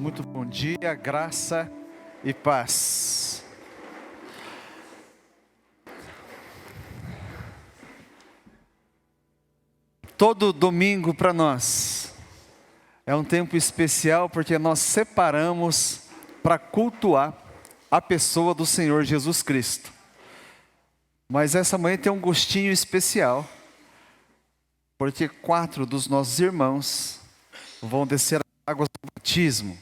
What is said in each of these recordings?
Muito bom dia, graça e paz. Todo domingo para nós é um tempo especial porque nós separamos para cultuar a pessoa do Senhor Jesus Cristo. Mas essa manhã tem um gostinho especial, porque 4 dos nossos irmãos vão descer as águas do batismo.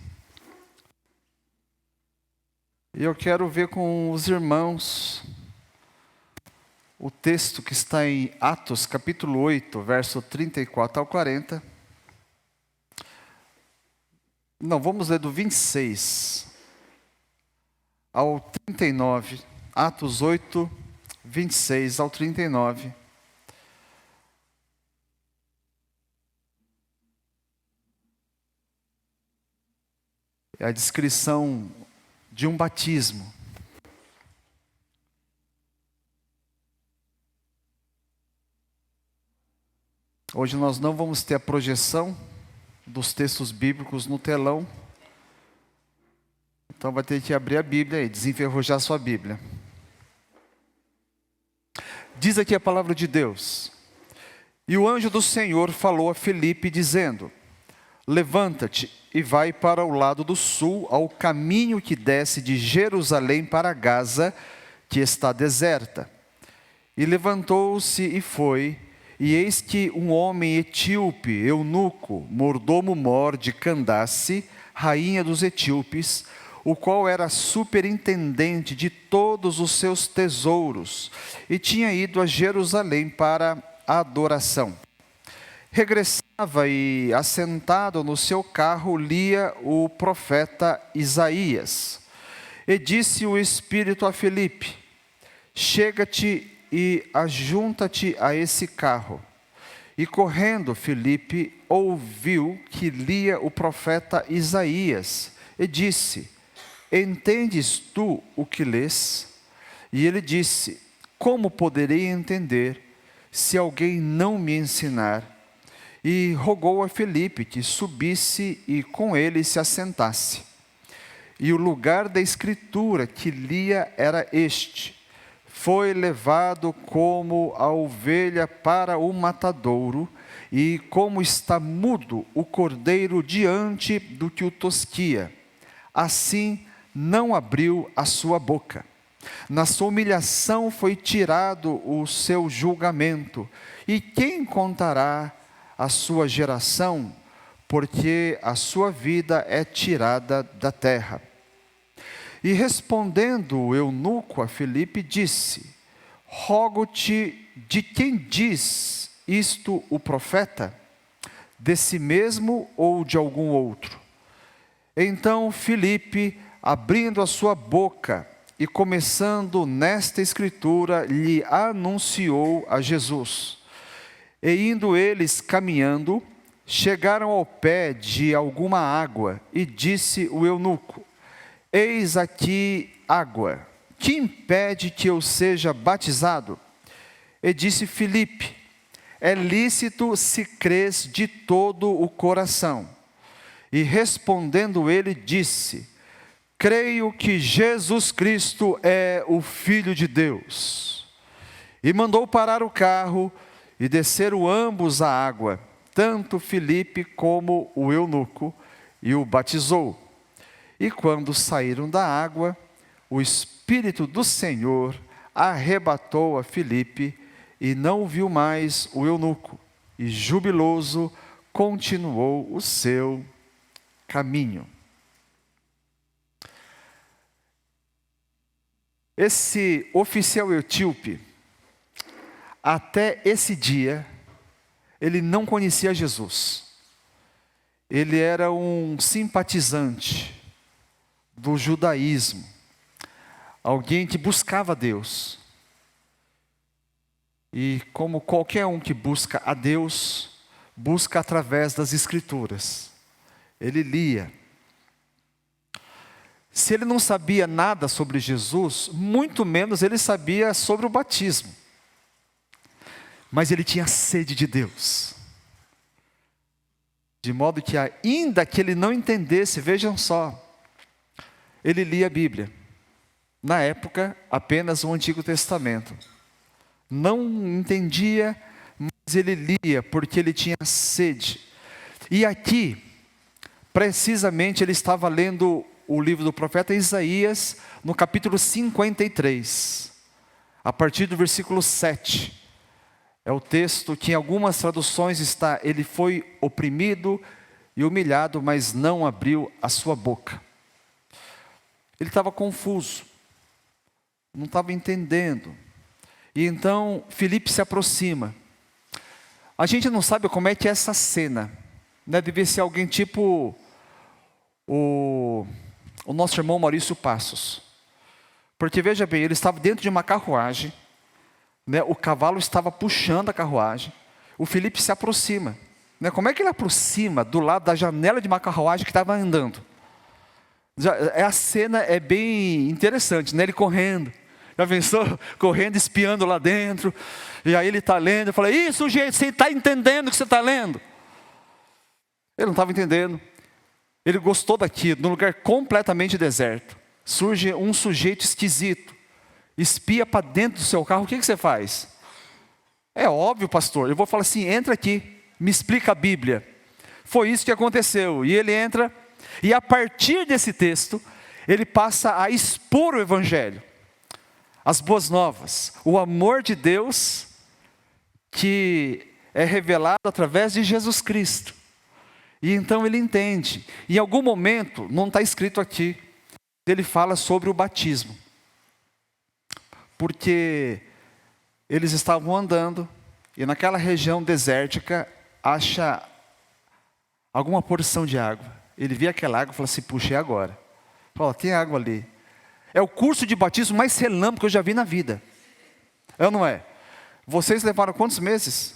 E eu quero ver com os irmãos o texto que está em Atos, capítulo 8, verso 34 ao 40. Não, vamos ler do 26 ao 39. Atos 8, 26 ao 39. É a descrição de um batismo. Hoje nós não vamos ter a projeção dos textos bíblicos no telão. Então vai ter que abrir a Bíblia e desenferrujar a sua Bíblia. Diz aqui a palavra de Deus: E o anjo do Senhor falou a Filipe dizendo: Levanta-te e vai para o lado do sul, ao caminho que desce de Jerusalém para Gaza, que está deserta. E levantou-se e foi, e eis que um homem etíope, eunuco, mordomo-mor de Candace, rainha dos etíopes, o qual era superintendente de todos os seus tesouros, e tinha ido a Jerusalém para a adoração. Regressava e, assentado no seu carro, lia o profeta Isaías. E disse o Espírito a Filipe: Chega-te e ajunta-te a esse carro. E correndo, Filipe ouviu que lia o profeta Isaías, e disse: Entendes tu o que lês? E ele disse: Como poderei entender, se alguém não me ensinar? E rogou a Filipe que subisse e com ele se assentasse. E o lugar da escritura que lia era este: Foi levado como a ovelha para o matadouro, e como está mudo o cordeiro diante do que o tosquia, assim não abriu a sua boca. Na sua humilhação foi tirado o seu julgamento. E quem contará a sua geração, porque a sua vida é tirada da terra? E respondendo o eunuco a Filipe, disse: Rogo-te, de quem diz isto o profeta? De si mesmo ou de algum outro? Então Filipe, abrindo a sua boca e começando nesta escritura, lhe anunciou a Jesus. E indo eles caminhando, chegaram ao pé de alguma água, e disse o eunuco: Eis aqui água, que impede que eu seja batizado? E disse Filipe: É lícito se crês de todo o coração. E respondendo ele disse: Creio que Jesus Cristo é o Filho de Deus. E mandou parar o carro, e desceram ambos à água, tanto Filipe como o eunuco, e o batizou. E quando saíram da água, o Espírito do Senhor arrebatou a Filipe, e não viu mais o eunuco, e jubiloso continuou o seu caminho. Esse oficial etíope, até esse dia, ele não conhecia Jesus. Ele era um simpatizante do judaísmo, alguém que buscava Deus. E como qualquer um que busca a Deus, busca através das Escrituras. Ele lia. Se ele não sabia nada sobre Jesus, muito menos ele sabia sobre o batismo. Mas ele tinha sede de Deus. De modo que ainda que ele não entendesse, vejam só, ele lia a Bíblia. Na época, apenas o Antigo Testamento. Não entendia, mas ele lia porque ele tinha sede. E aqui, precisamente, ele estava lendo o livro do profeta Isaías, no capítulo 53, a partir do versículo 7. É o texto que em algumas traduções está: ele foi oprimido e humilhado, mas não abriu a sua boca. Ele estava confuso, não estava entendendo. E então Filipe se aproxima. A gente não sabe como é que é essa cena, né? Devia ser alguém tipo o nosso irmão Maurício Passos. Porque veja bem, ele estava dentro de uma carruagem, né? O cavalo estava puxando a carruagem. O Filipe se aproxima, né? Como é que ele aproxima do lado da janela de uma carruagem que estava andando? A cena é bem interessante, né? Ele correndo. Já pensou? Correndo, espiando lá dentro. E aí ele está lendo. Eu falei: ih, sujeito, você está entendendo o que você está lendo? Ele não estava entendendo. Ele gostou daquilo, num lugar completamente deserto. Surge um sujeito esquisito, espia para dentro do seu carro. O que você faz? É óbvio, pastor. Eu vou falar assim: entra aqui, me explica a Bíblia. Foi isso que aconteceu. E ele entra, e a partir desse texto, ele passa a expor o Evangelho, as boas novas, o amor de Deus, que é revelado através de Jesus Cristo. E então ele entende. Em algum momento, não está escrito aqui, ele fala sobre o batismo. Porque eles estavam andando, e naquela região desértica, acha alguma porção de água. Ele via aquela água e falou assim: puxa, é agora. Fala: tem água ali. É o curso de batismo mais relâmpago que eu já vi na vida. É ou não é? Vocês levaram quantos meses?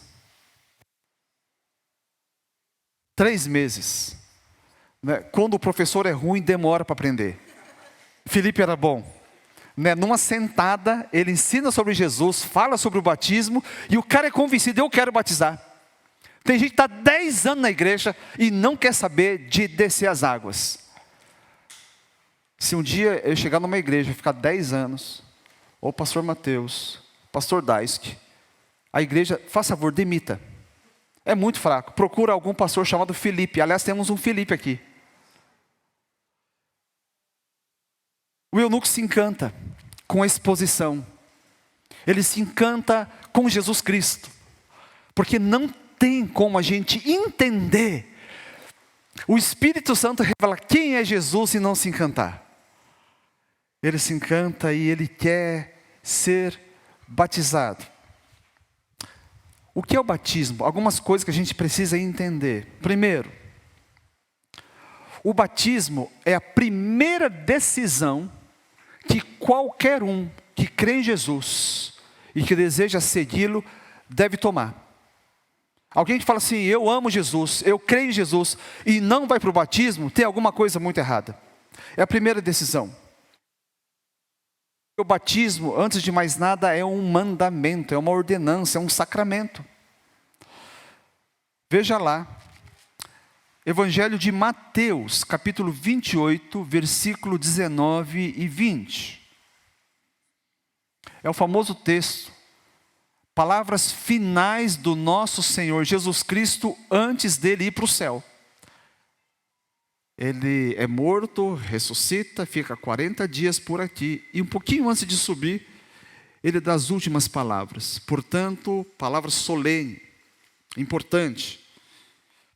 3 meses. Né? Quando o professor é ruim, demora para aprender. Filipe era bom. Né? Numa sentada, ele ensina sobre Jesus, fala sobre o batismo, e o cara é convencido: eu quero batizar. Tem gente que está 10 anos na igreja e não quer saber de descer as águas. Se um dia eu chegar numa igreja e ficar 10 anos, ou pastor Mateus, pastor Daisk, a igreja, faça favor, demita. É muito fraco. Procura algum pastor chamado Filipe. Aliás, temos um Filipe aqui. O eunuco se encanta com a exposição. Ele se encanta com Jesus Cristo. Porque não tem como a gente entender. O Espírito Santo revela quem é Jesus e não se encantar. Ele se encanta e ele quer ser batizado. O que é o batismo? Algumas coisas que a gente precisa entender. Primeiro, o batismo é a primeira decisão que qualquer um que crê em Jesus e que deseja segui-lo deve tomar. Alguém que fala assim: eu amo Jesus, eu creio em Jesus, e não vai para o batismo, tem alguma coisa muito errada. É a primeira decisão. O batismo, antes de mais nada, é um mandamento, é uma ordenança, é um sacramento. Veja lá, Evangelho de Mateus, capítulo 28, versículo 19 e 20. É o famoso texto, palavras finais do nosso Senhor Jesus Cristo antes dele ir para o céu. Ele é morto, ressuscita, fica 40 dias por aqui, e um pouquinho antes de subir, ele dá as últimas palavras. Portanto, palavra solene, importante.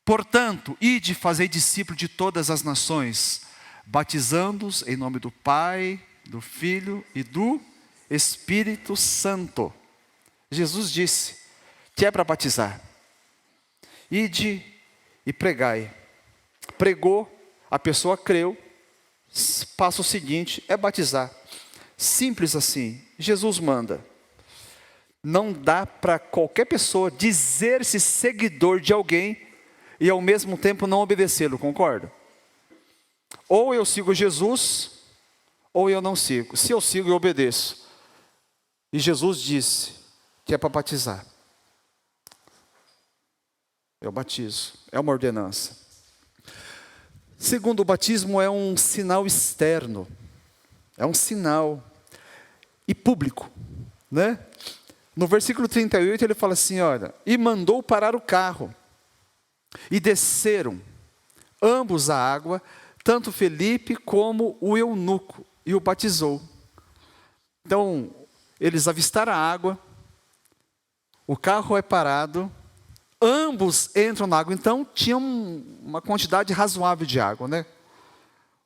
Portanto, ide, fazei discípulo de todas as nações, batizando-os em nome do Pai, do Filho e do Espírito Santo. Jesus disse que é para batizar. Ide e pregai. Pregou, a pessoa creu, passo seguinte é batizar. Simples assim, Jesus manda. Não dá para qualquer pessoa dizer-se seguidor de alguém e ao mesmo tempo não obedecê-lo, concorda? Ou eu sigo Jesus, ou eu não sigo. Se eu sigo, eu obedeço. E Jesus disse que é para batizar. Eu batizo, é uma ordenança. Segundo, o batismo é um sinal externo, é um sinal e público, né? No versículo 38 ele fala assim, olha, e mandou parar o carro, e desceram ambos à água, tanto Felipe como o eunuco, e o batizou. Então, eles avistaram a água, o carro é parado, ambos entram na água, então tinha uma quantidade razoável de água, né?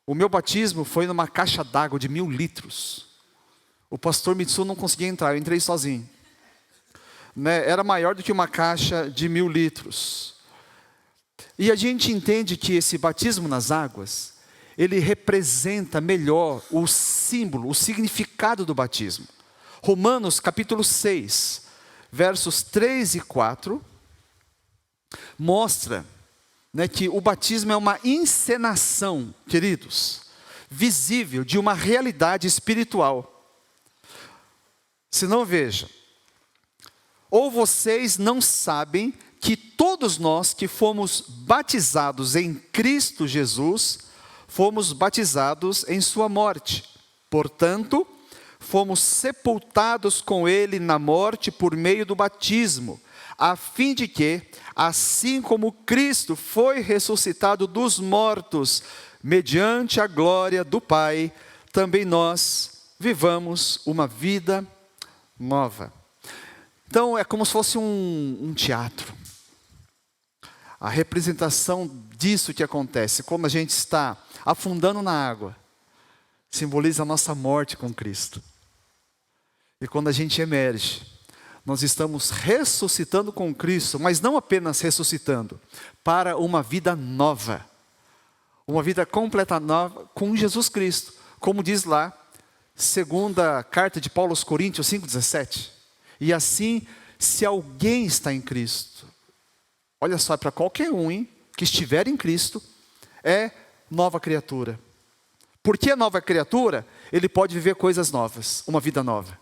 O meu batismo foi numa caixa d'água de 1000 litros. O pastor Mitsu não conseguia entrar, eu entrei sozinho. Né? Era maior do que uma caixa de 1000 litros. E a gente entende que esse batismo nas águas, ele representa melhor o símbolo, o significado do batismo. Romanos capítulo 6, versos 3 e 4, mostra, né, que o batismo é uma encenação, queridos, visível de uma realidade espiritual. Se não, veja, ou vocês não sabem que todos nós que fomos batizados em Cristo Jesus, fomos batizados em sua morte. Portanto, fomos sepultados com ele na morte por meio do batismo, a fim de que, assim como Cristo foi ressuscitado dos mortos, mediante a glória do Pai, também nós vivamos uma vida nova. Então é como se fosse um teatro. A representação disso que acontece, quando a gente está afundando na água, simboliza a nossa morte com Cristo. E quando a gente emerge, nós estamos ressuscitando com Cristo, mas não apenas ressuscitando, para uma vida nova. Uma vida completa nova com Jesus Cristo. Como diz lá, segunda carta de Paulo aos Coríntios 5,17. E assim, se alguém está em Cristo, olha só, para qualquer um que estiver em Cristo, é nova criatura. Porque é nova criatura, ele pode viver coisas novas, uma vida nova.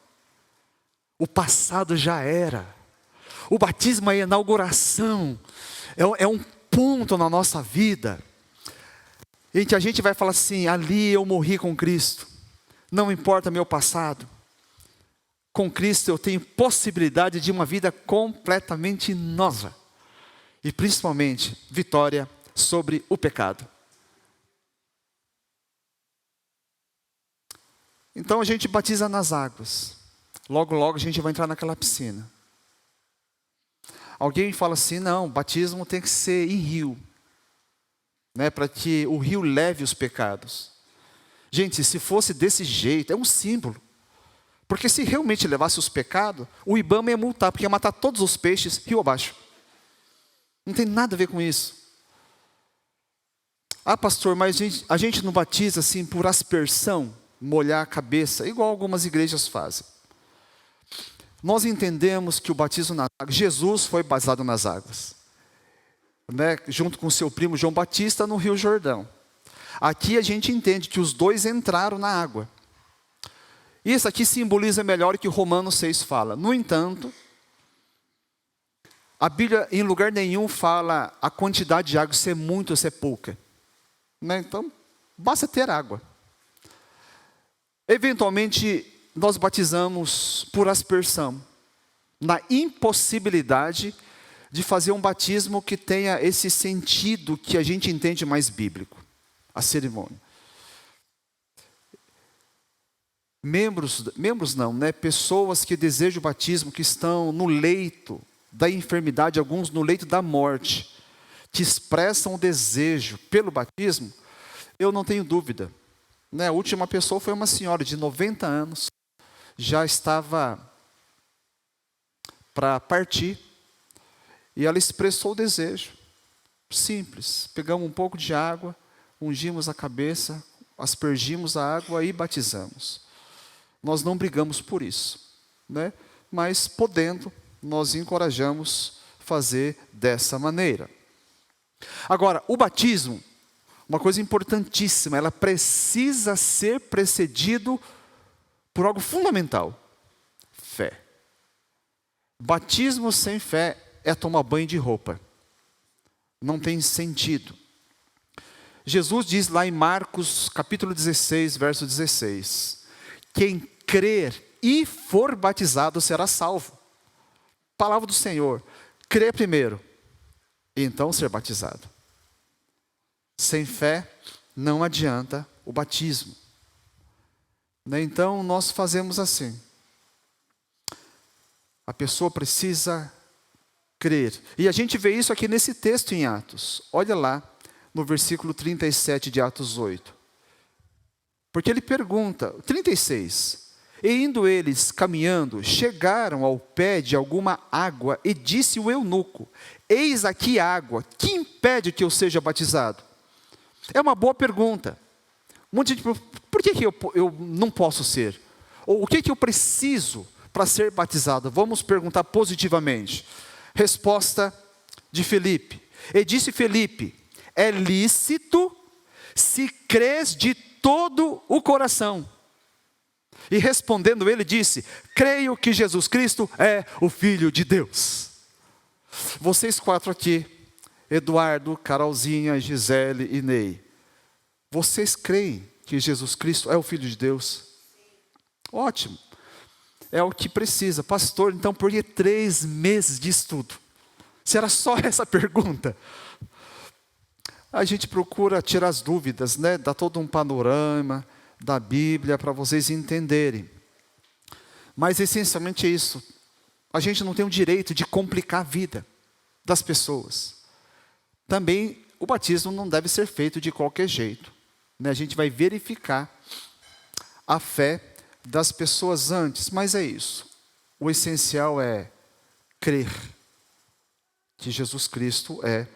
O passado já era. O batismo é a inauguração, é um ponto na nossa vida, em que a gente vai falar assim, ali eu morri com Cristo, não importa meu passado. Com Cristo eu tenho possibilidade de uma vida completamente nova. E principalmente, vitória sobre o pecado. Então a gente batiza nas águas. Logo, logo a gente vai entrar naquela piscina. Alguém fala assim, não, batismo tem que ser em rio. Né, para que o rio leve os pecados. Gente, se fosse desse jeito, é um símbolo. Porque se realmente levasse os pecados, o Ibama ia multar, porque ia matar todos os peixes rio abaixo. Não tem nada a ver com isso. Ah, pastor, mas a gente não batiza assim por aspersão, molhar a cabeça, igual algumas igrejas fazem. Nós entendemos que o batismo nas águas, Jesus foi batizado nas águas, né, junto com seu primo João Batista no Rio Jordão. Aqui a gente entende que os dois entraram na água. Isso aqui simboliza melhor o que Romanos 6 fala. No entanto, a Bíblia em lugar nenhum fala a quantidade de água, se é muito ou se é pouca. Né? Então, basta ter água. Eventualmente, nós batizamos por aspersão, na impossibilidade de fazer um batismo que tenha esse sentido que a gente entende mais bíblico, a cerimônia. Membros não, né? Pessoas que desejam o batismo, que estão no leito da enfermidade, alguns no leito da morte, que expressam o desejo pelo batismo, eu não tenho dúvida. Né? A última pessoa foi uma senhora de 90 anos, já estava para partir, e ela expressou o desejo, simples, pegamos um pouco de água, ungimos a cabeça, aspergimos a água e batizamos. Nós não brigamos por isso, né? Mas podendo, nós encorajamos fazer dessa maneira. Agora, o batismo, uma coisa importantíssima, ela precisa ser precedido por algo fundamental, fé. Batismo sem fé é tomar banho de roupa. Não tem sentido. Jesus diz lá em Marcos capítulo 16, verso 16, quem crer e for batizado será salvo. Palavra do Senhor, crer primeiro, e então ser batizado. Sem fé não adianta o batismo. Então nós fazemos assim. A pessoa precisa crer. E a gente vê isso aqui nesse texto em Atos. Olha lá no versículo 37 de Atos 8. Porque ele pergunta, 36. E indo eles caminhando, chegaram ao pé de alguma água e disse o eunuco, eis aqui água, que impede que eu seja batizado? É uma boa pergunta. Um monte de gente, por que eu não posso ser? Ou o que eu preciso para ser batizado? Vamos perguntar positivamente. Resposta de Felipe. E disse Felipe, é lícito se crês de todo o coração. E respondendo ele disse, creio que Jesus Cristo é o Filho de Deus. Vocês quatro aqui, Eduardo, Carolzinha, Gisele e Ney, vocês creem que Jesus Cristo é o Filho de Deus? Ótimo. É o que precisa. Pastor, então por que 3 meses de estudo? Se era só essa pergunta. A gente procura tirar as dúvidas, né? Dá todo um panorama da Bíblia para vocês entenderem. Mas essencialmente é isso. A gente não tem o direito de complicar a vida das pessoas. Também o batismo não deve ser feito de qualquer jeito, né? A gente vai verificar a fé das pessoas antes, mas é isso. O essencial é crer que Jesus Cristo é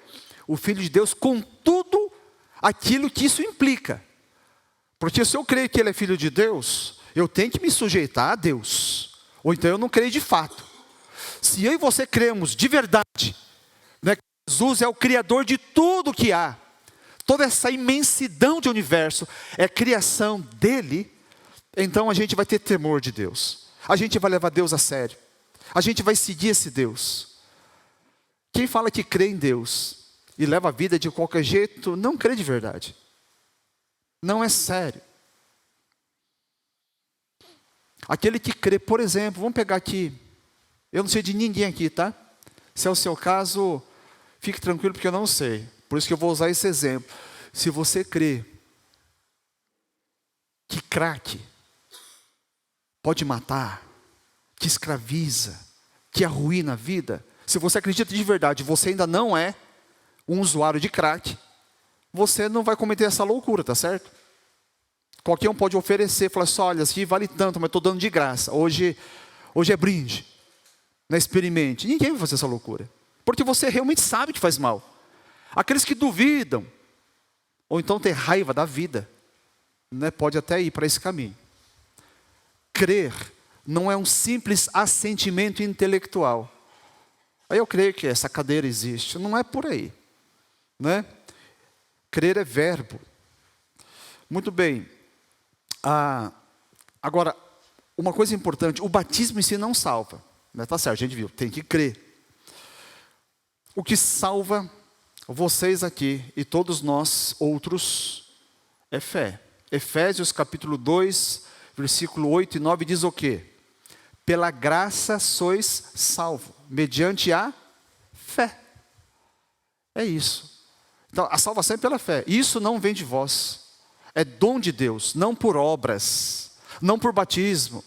o Filho de Deus, com tudo aquilo que isso implica. Porque se eu creio que Ele é Filho de Deus, eu tenho que me sujeitar a Deus, ou então eu não creio de fato. Se eu e você cremos de verdade, né, que Jesus é o Criador de tudo que há, toda essa imensidão de universo é criação dEle, então a gente vai ter temor de Deus. A gente vai levar Deus a sério. A gente vai seguir esse Deus. Quem fala que crê em Deus e leva a vida de qualquer jeito, não crê de verdade. Não é sério. Aquele que crê, por exemplo, vamos pegar aqui, eu não sei de ninguém aqui, tá? Se é o seu caso, fique tranquilo porque eu não sei. Por isso que eu vou usar esse exemplo. Se você crê que crack pode matar, que escraviza, que arruína a vida, se você acredita de verdade, você ainda não é um usuário de crack, você não vai cometer essa loucura, tá certo? Qualquer um pode oferecer, falar assim, olha, aqui vale tanto, mas estou dando de graça, hoje é brinde, não experimente. Ninguém vai fazer essa loucura, porque você realmente sabe que faz mal. Aqueles que duvidam, ou então tem raiva da vida, né, pode até ir para esse caminho. Crer não é um simples assentimento intelectual. Aí eu creio que essa cadeira existe, não é por aí, né? Crer é verbo. Muito bem. Agora, uma coisa importante, o batismo em si não salva, né? Tá certo, a gente viu, tem que crer. O que salva vocês aqui e todos nós outros é fé. Efésios capítulo 2, versículo 8 e 9 diz o quê? Pela graça sois salvos, mediante a fé. É isso. Então, a salvação é pela fé. Isso não vem de vós. É dom de Deus, não por obras, não por batismo,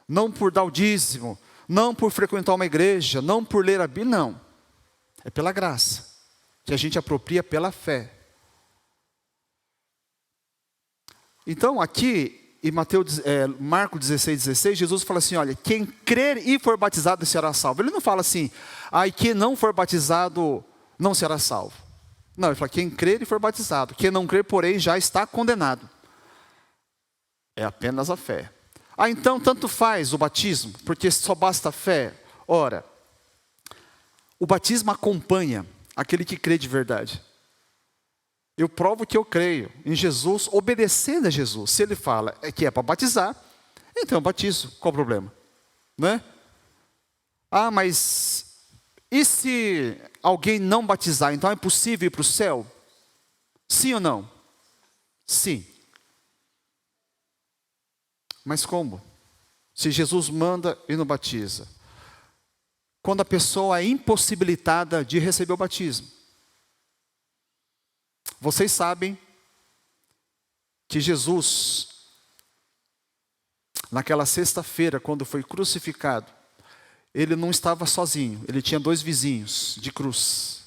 não por dar o dízimo, não por frequentar uma igreja, não por ler a Bíblia, não. É pela graça, que a gente apropria pela fé. Então, aqui em Marcos 16, Jesus fala assim, olha, quem crer e for batizado será salvo. Ele não fala assim, e quem não for batizado não será salvo. Não, ele fala, quem crer e for batizado. Quem não crer, porém, já está condenado. É apenas a fé. Então, tanto faz o batismo, porque só basta a fé. Ora, o batismo acompanha aquele que crê de verdade. Eu provo que eu creio em Jesus, obedecendo a Jesus. Se Ele fala que é para batizar, então eu batizo. Qual o problema? Né? Mas e se alguém não batizar, então é possível ir para o céu? Sim ou não? Sim. Mas como? Se Jesus manda e não batiza. Quando a pessoa é impossibilitada de receber o batismo. Vocês sabem que Jesus, naquela sexta-feira, quando foi crucificado, ele não estava sozinho, ele tinha 2 vizinhos de cruz.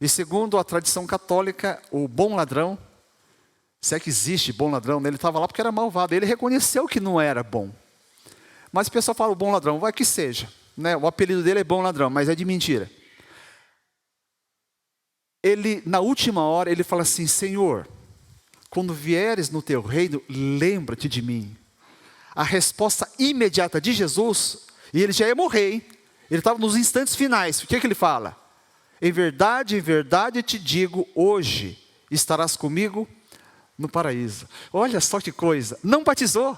E segundo a tradição católica, o bom ladrão, se é que existe bom ladrão, ele estava lá porque era malvado, ele reconheceu que não era bom. Mas o pessoal fala, o bom ladrão, vai que seja, né? O apelido dele é bom ladrão, mas é de mentira. Ele, na última hora, ele fala assim, Senhor, quando vieres no teu reino, lembra-te de mim. A resposta imediata de Jesus, e ele já ia morrer, hein? Ele estava nos instantes finais, o que ele fala? Em verdade te digo, hoje estarás comigo no paraíso. Olha só que coisa, não batizou.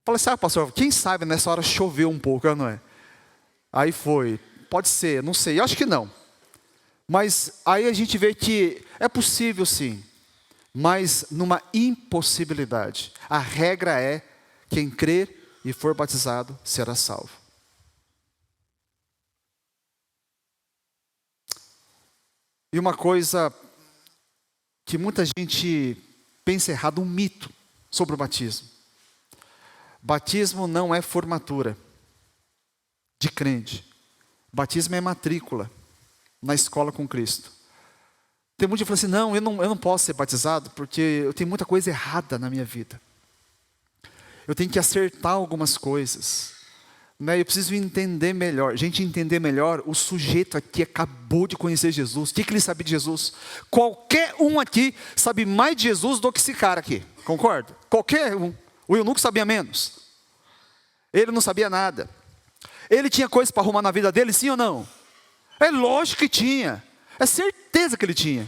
Fala assim, pastor, quem sabe nessa hora choveu um pouco, não é? Aí foi, pode ser, não sei, eu acho que não. Mas aí a gente vê que é possível sim, mas numa impossibilidade. A regra é, quem crer e for batizado será salvo. E uma coisa que muita gente pensa errado, um mito sobre o batismo. Batismo não é formatura de crente. Batismo é matrícula na escola com Cristo. Tem muita gente que fala assim, não, eu não posso ser batizado porque eu tenho muita coisa errada na minha vida. Eu tenho que acertar algumas coisas. Né? Eu preciso entender melhor. A gente entender melhor, o sujeito aqui acabou de conhecer Jesus. O que ele sabe de Jesus? Qualquer um aqui sabe mais de Jesus do que esse cara aqui. Concorda? Qualquer um. O eunuco sabia menos. Ele não sabia nada. Ele tinha coisas para arrumar na vida dele, sim ou não? É lógico que tinha. É certeza que ele tinha.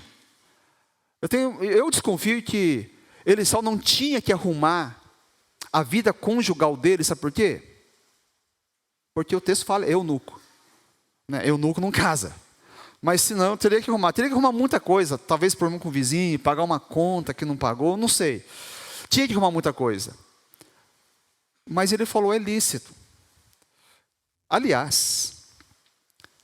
Eu desconfio que ele só não tinha que arrumar a vida conjugal dele, sabe por quê? Porque o texto fala eunuco. Né? Eunuco não casa. Mas senão eu teria que arrumar muita coisa. Talvez problema com o vizinho, pagar uma conta que não pagou, não sei. Tinha que arrumar muita coisa. Mas ele falou, é lícito. Aliás,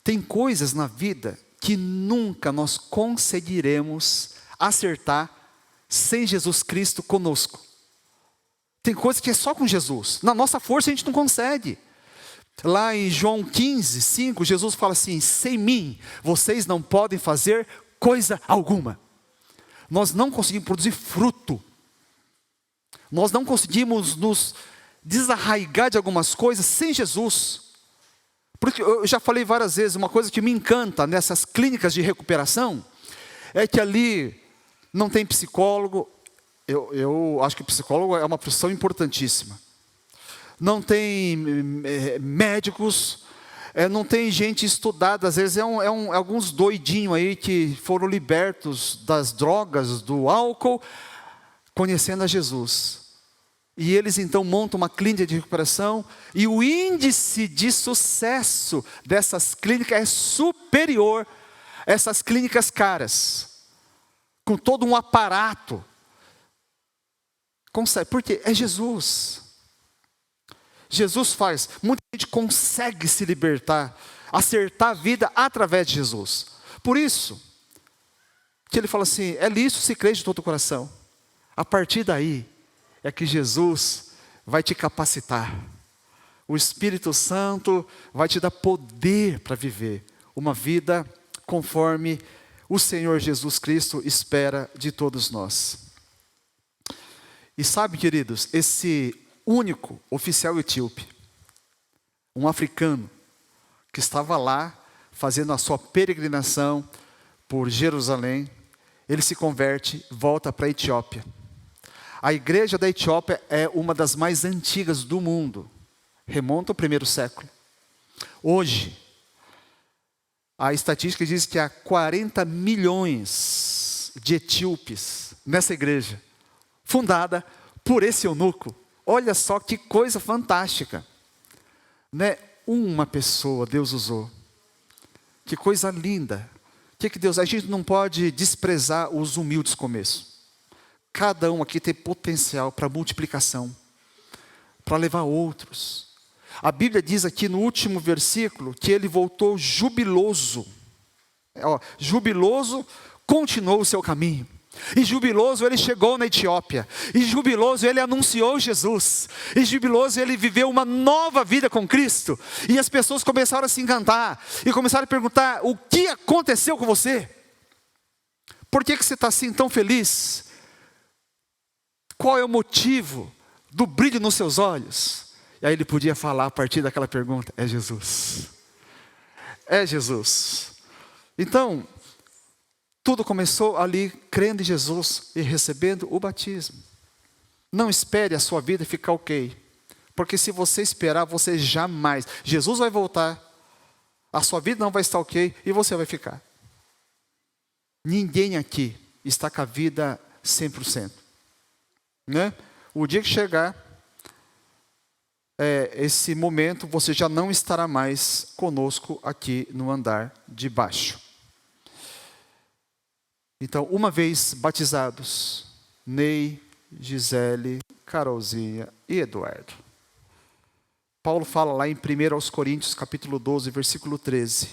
tem coisas na vida que nunca nós conseguiremos acertar sem Jesus Cristo conosco. Tem coisas que é só com Jesus. Na nossa força a gente não consegue. Lá em João 15, 5, Jesus fala assim, sem mim vocês não podem fazer coisa alguma. Nós não conseguimos produzir fruto. Nós não conseguimos nos desarraigar de algumas coisas sem Jesus. Porque eu já falei várias vezes, uma coisa que me encanta nessas clínicas de recuperação, é que ali não tem psicólogo. Eu acho que o psicólogo é uma profissão importantíssima. Não tem médicos, não tem gente estudada. Às vezes alguns doidinhos aí que foram libertos das drogas, do álcool, conhecendo a Jesus. E eles então montam uma clínica de recuperação, e o índice de sucesso dessas clínicas é superior a essas clínicas caras, com todo um aparato. Consegue, porque é Jesus. Jesus faz, muita gente consegue se libertar, acertar a vida através de Jesus. Por isso, que ele fala assim, é lícito se crer de todo o coração. A partir daí, é que Jesus vai te capacitar. O Espírito Santo vai te dar poder para viver uma vida conforme o Senhor Jesus Cristo espera de todos nós. E sabe, queridos, esse único oficial etíope, um africano, que estava lá fazendo a sua peregrinação por Jerusalém, ele se converte, volta para a Etiópia. A igreja da Etiópia é uma das mais antigas do mundo. Remonta ao 1º século. Hoje, a estatística diz que há 40 milhões de etíopes nessa igreja, fundada por esse eunuco. Olha só que coisa fantástica. Né? Uma pessoa Deus usou. Que coisa linda. Que Deus, a gente não pode desprezar os humildes começos. Cada um aqui tem potencial para multiplicação, para levar outros. A Bíblia diz aqui no último versículo que ele voltou jubiloso. Jubiloso continuou o seu caminho. E jubiloso ele chegou na Etiópia. E jubiloso ele anunciou Jesus. E jubiloso ele viveu uma nova vida com Cristo. E as pessoas começaram a se encantar. E começaram a perguntar: o que aconteceu com você? Por que você está assim tão feliz? Qual é o motivo do brilho nos seus olhos? E aí ele podia falar a partir daquela pergunta: é Jesus. É Jesus. Então, tudo começou ali crendo em Jesus e recebendo o batismo. Não espere a sua vida ficar ok. Porque se você esperar, você jamais... Jesus vai voltar, a sua vida não vai estar ok e você vai ficar. Ninguém aqui está com a vida 100%. Né? O dia que chegar esse momento, você já não estará mais conosco aqui no andar de baixo. Então, uma vez batizados, Ney, Gisele, Carolzinha e Eduardo. Paulo fala lá em 1 Coríntios, capítulo 12, versículo 13.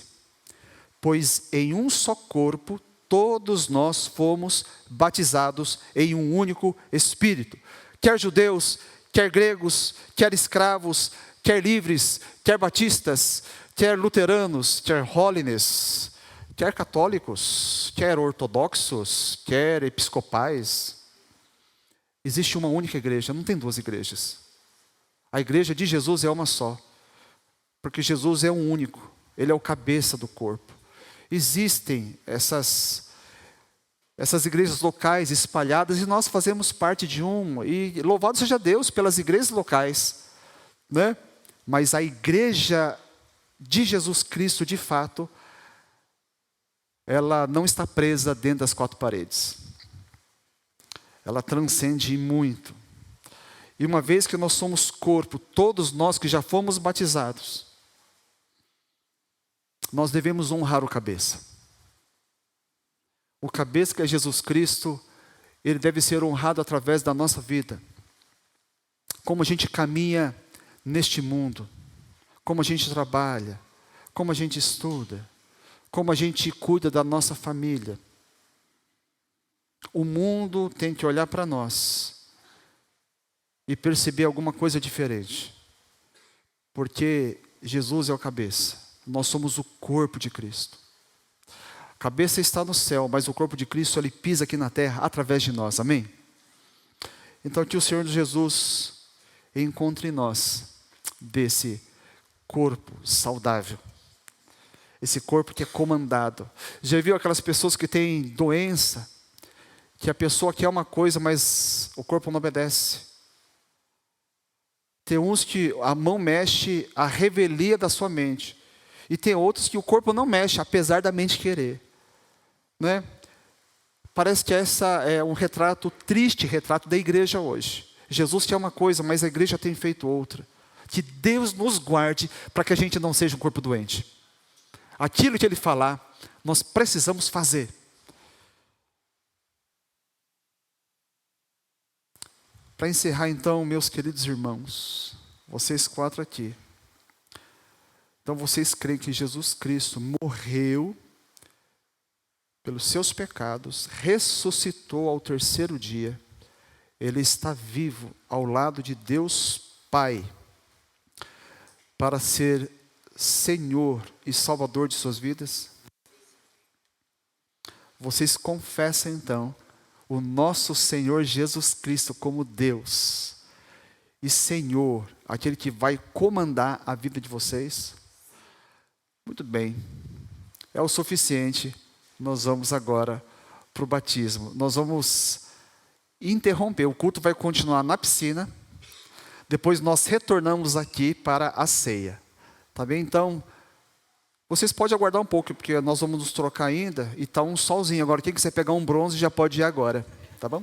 Pois em um só corpo, todos nós fomos batizados em um único Espírito. Quer judeus, quer gregos, quer escravos, quer livres, quer batistas, quer luteranos, quer holiness, quer católicos, quer ortodoxos, quer episcopais. Existe uma única igreja, não tem duas igrejas. A igreja de Jesus é uma só, porque Jesus é um único, Ele é o cabeça do corpo. Existem essas igrejas locais espalhadas e nós fazemos parte de uma. E louvado seja Deus pelas igrejas locais, né? Mas a igreja de Jesus Cristo, de fato, ela não está presa dentro das quatro paredes. Ela transcende muito. E uma vez que nós somos corpo, todos nós que já fomos batizados, nós devemos honrar o cabeça. O cabeça que é Jesus Cristo, ele deve ser honrado através da nossa vida. Como a gente caminha neste mundo, como a gente trabalha, como a gente estuda, como a gente cuida da nossa família. O mundo tem que olhar para nós e perceber alguma coisa diferente. Porque Jesus é o cabeça, nós somos o corpo de Cristo. A cabeça está no céu, mas o corpo de Cristo, ele pisa aqui na terra através de nós, amém? Então que o Senhor Jesus encontre em nós desse corpo saudável. Esse corpo que é comandado. Já viu aquelas pessoas que têm doença, que a pessoa quer uma coisa, mas o corpo não obedece? Tem uns que a mão mexe a revelia da sua mente. E tem outros que o corpo não mexe, apesar da mente querer. Né? Parece que essa é um retrato triste, retrato da igreja hoje. Jesus quer uma coisa, mas a igreja tem feito outra. Que Deus nos guarde para que a gente não seja um corpo doente. Aquilo que Ele falar, nós precisamos fazer. Para encerrar então, meus queridos irmãos, vocês quatro aqui. Então vocês creem que Jesus Cristo morreu pelos seus pecados, ressuscitou ao terceiro dia, Ele está vivo ao lado de Deus Pai, para ser Senhor e Salvador de suas vidas? Vocês confessam então o nosso Senhor Jesus Cristo como Deus e Senhor, aquele que vai comandar a vida de vocês? Muito bem, é o suficiente. Nós vamos agora para o batismo. Nós vamos interromper, o culto vai continuar na piscina, depois nós retornamos aqui para a ceia. Tá bem? Então, vocês podem aguardar um pouco, porque nós vamos nos trocar ainda, e está um solzinho agora. Quem quiser pegar um bronze já pode ir agora, tá bom?